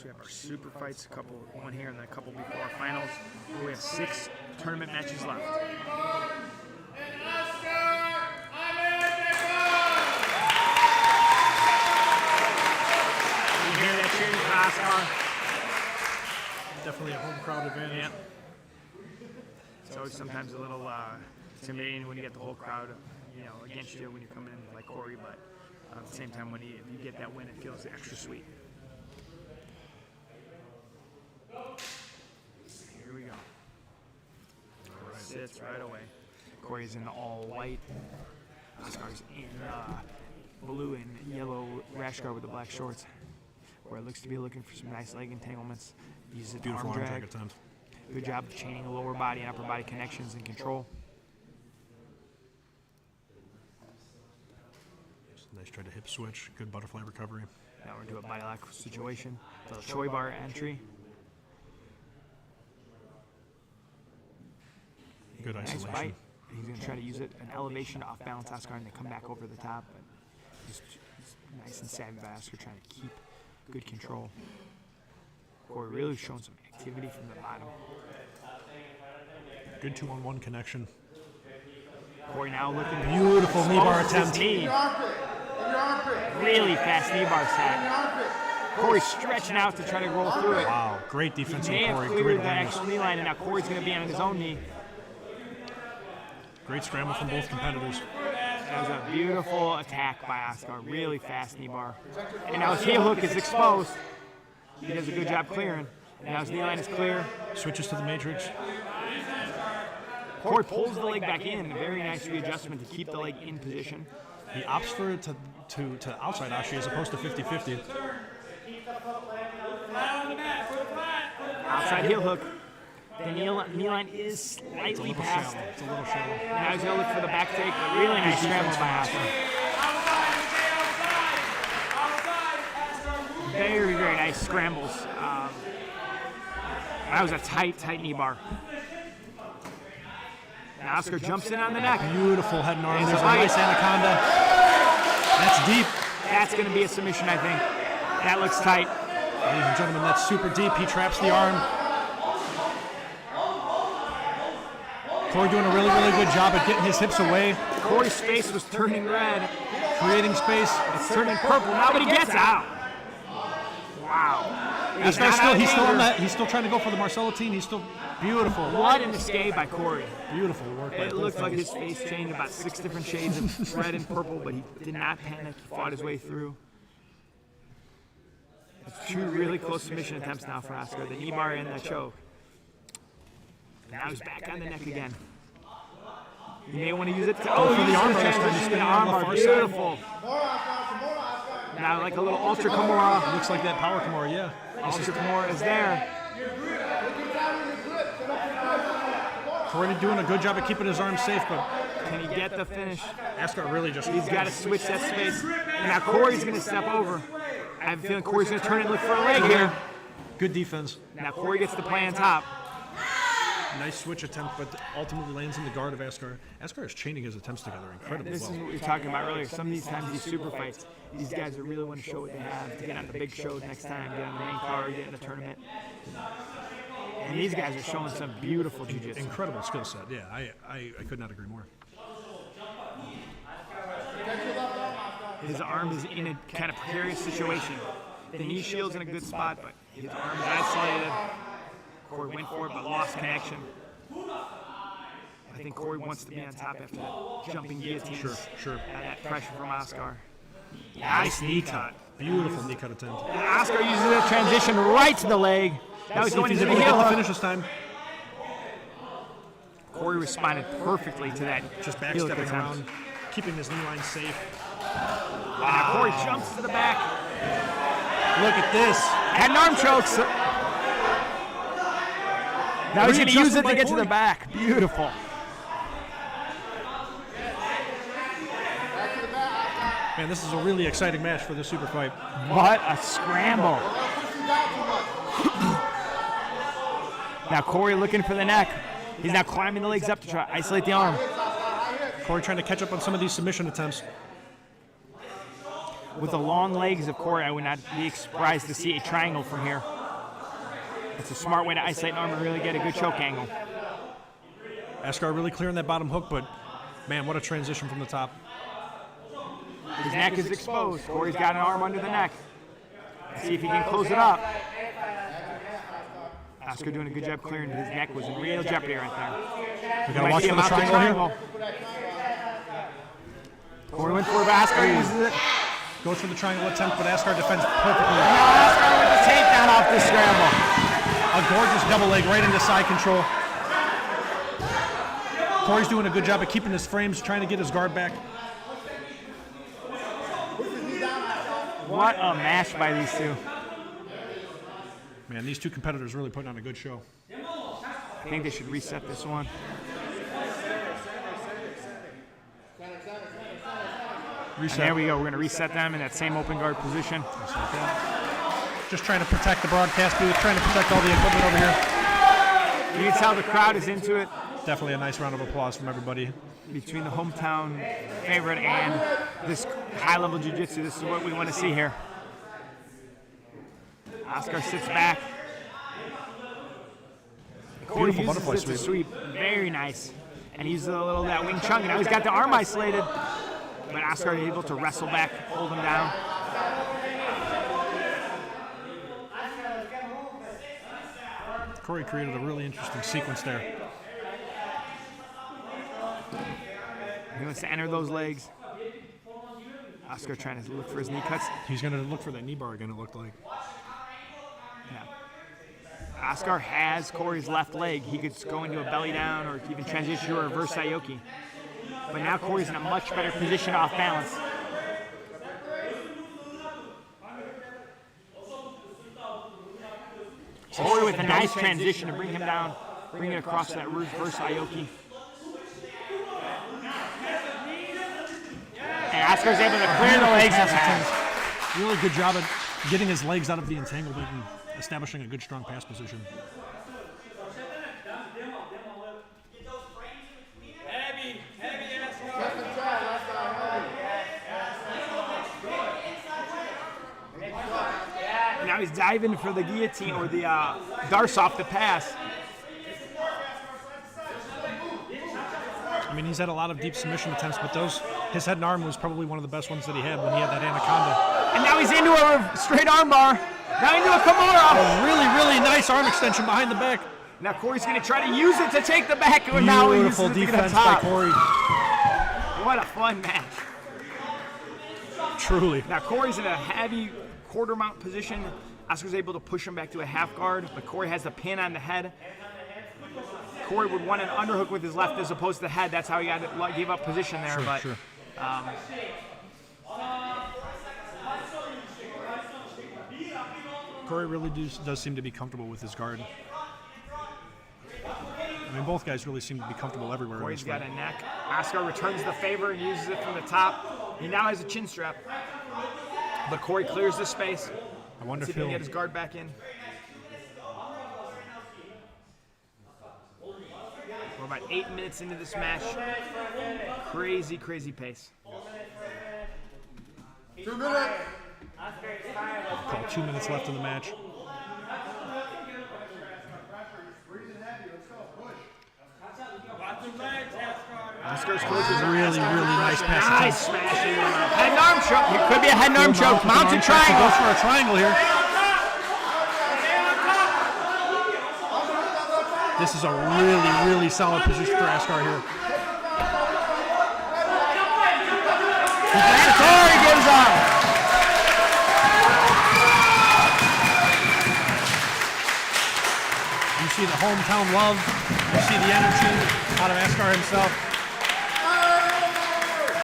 So we have our super fights, one here and then a couple before our finals. We have 6 tournament matches left. You hear that cheering for Askar? Definitely a home crowd advantage. Yeah. It's always sometimes a little intimidating when you get the whole crowd, against you when you come in like Corey, but at the same time, if you get that win, it feels extra sweet. Here we go. Right. Sits right away. Corey's in all white. Askar's in blue and yellow rash guard with the black shorts. Where it looks to be looking for some nice leg entanglements. Uses it Beautiful arm drag attempt. Good job of chaining lower body and upper body connections and control. Nice try to hip switch. Good butterfly recovery. Now we're doing a body lock situation. Little Choi bar entry. Good isolation. Nice bite. He's going to try to use it, an elevation to off balance Askar, and then come back over the top. But he's nice and savvy by Askar, trying to keep good control. Corey really showing some activity from the bottom. Good 2-on-1 connection. Corey now looking beautiful knee bar attempt. Really fast knee bar set. Corey stretching out to try to roll through it. Wow, great defense from Corey. He may have cleared the actual knee line, and now Corey's going to be on his own knee. Great scramble from both competitors. That was a beautiful attack by Askar. Really fast knee bar. And now his heel hook is exposed. He does a good job clearing. And now his knee line is clear. Switches to the matrix. Corey pulls the leg back in. Very nice readjustment to keep the leg in position. He opts for it to outside ashi as opposed to 50-50. Outside heel hook. The knee line is slightly past. It's a little shallow. Now he's going to look for the back take. Really nice scramble by Askar. Very, very nice scrambles. That was a tight knee bar. Now Askar jumps in on the neck. Beautiful head and arm. There's a nice anaconda. That's deep. That's going to be a submission, I think. That looks tight. Ladies and gentlemen, that's super deep. He traps the arm. Corey doing a really, really good job at getting his hips away. Corey's face was turning red. Creating space. It's turning purple now, but he gets out. Wow. He's still trying to go for the Marcellitine. He's still beautiful. What an escape by Corey. Beautiful work. It looked like his face changed about 6 different shades of red and purple, but he did not panic. He fought his way through. It's 2 really close submission attempts now for Askar. The knee bar and the choke. Now he's back on the neck again. You may want to use it to for the arm bar. Transition to the arm bar. Beautiful. Now like a little ultra Kimura. Looks like that power Kimura, yeah. Ultra Kimura is there. Corey doing a good job of keeping his arm safe, but can he get the finish? Askar really just... He's got to switch that space. And now Corey's going to step over. I have a feeling Corey's going to turn and look for a leg here. Good defense. Now Corey gets the play on top. Nice switch attempt, but ultimately lands in the guard of Askar. Askar is chaining his attempts together incredibly well. This is what we were talking about earlier. Some of these times, these super fights, these guys are really want to show what they have to get on the big show next time, get on the main card, get in the tournament. And these guys are showing some beautiful jiu-jitsu. Incredible skill set, yeah. I could not agree more. His arm is in a kind of precarious situation. The knee shield's in a good spot, but his arm is isolated. Corey went for it, but lost connection. I think Corey wants to be on top after that jumping guillotine. Sure. That pressure from Askar. Nice knee cut. Beautiful knee cut attempt. And Askar uses a transition right to the leg. Now he's going to the heel hook. Finish this time. Corey responded perfectly to that. Just backstepping around, keeping his knee line safe. Wow. Corey jumps to the back. Look at this. And arm chokes. Now he's going to use it to get to the back. Beautiful. Man, this is a really exciting match for the super fight. What a scramble. Now Corey looking for the neck. He's now climbing the legs up to try to isolate the arm. Corey trying to catch up on some of these submission attempts. With the long legs of Corey, I would not be surprised to see a triangle from here. It's a smart way to isolate an arm and really get a good choke angle. Askar really clearing that bottom hook, but man, what a transition from the top. His neck is exposed. Corey's got an arm under the neck. Let's see if he can close it up. Askar doing a good job clearing. His neck was in real jeopardy right there. We gotta watch for the triangle here. Corey went for it, but Askar uses it. Goes for the triangle attempt, but Askar defends perfectly. Now Askar with the takedown off this scramble. A gorgeous double leg right into side control. Corey's doing a good job of keeping his frames, trying to get his guard back. What a match by these two. Man, these two competitors really putting on a good show. I think they should reset this one. Reset. And there we go. We're going to reset them in that same open guard position. Just trying to protect the broadcast booth, trying to protect all the equipment over here. You can tell the crowd is into it. Definitely a nice round of applause from everybody. Between the hometown favorite and this high-level jiu-jitsu, this is what we want to see here. Askar sits back. Corey Beautiful uses butterfly it to sweep. Very nice. And he uses a little of that Wing Chun. Now he's got the arm isolated. But Askar is able to wrestle back, hold him down. Corey created a really interesting sequence there. He wants to enter those legs. Askar trying to look for his knee cuts. He's going to look for that knee bar again, it looked like. Yeah. Askar has Corey's left leg. He could go into a belly down or even transition to a reverse Sayoki. But now Corey's in a much better position off balance. Corey with a nice transition to bring him down, bring it across that reverse Aoki. And Askar's able to clear the legs of pass. Really good job at getting his legs out of the entanglement and establishing a good strong pass position. Now he's diving for the guillotine or the darce off the pass. I mean, he's had a lot of deep submission attempts, but his head and arm was probably one of the best ones that he had when he had that anaconda. And now he's into a straight arm bar. Now into a Kimura. A really, really nice arm extension behind the back. Now Corey's going to try to use it to take the back. And now he uses Beautiful it to get defense on by top. Corey. What a fun match. Truly. Now Corey's in a heavy quarter mount position. Askar's able to push him back to a half guard, but Corey has the pin on the head. Corey would want an underhook with his left as opposed to the head. That's how he gave up position there. Sure. Corey really does seem to be comfortable with his guard. I mean, both guys really seem to be comfortable everywhere. Corey's got a neck. Askar returns the favor and uses it from the top. He now has a chin strap. But Corey clears the space. I wonder See if he can get his guard back in. We're about 8 minutes into this match. Crazy, crazy pace. 2 minutes. Call 2 minutes left in the match. Askar's closes. Really nice pass. Nice smashing. Head and arm choke. It could be a head and arm choke. Mounted triangle. Goes for a triangle here. This is a really solid position for Askar here. Corey gives up. You see the hometown love. You see the energy out of Askar himself.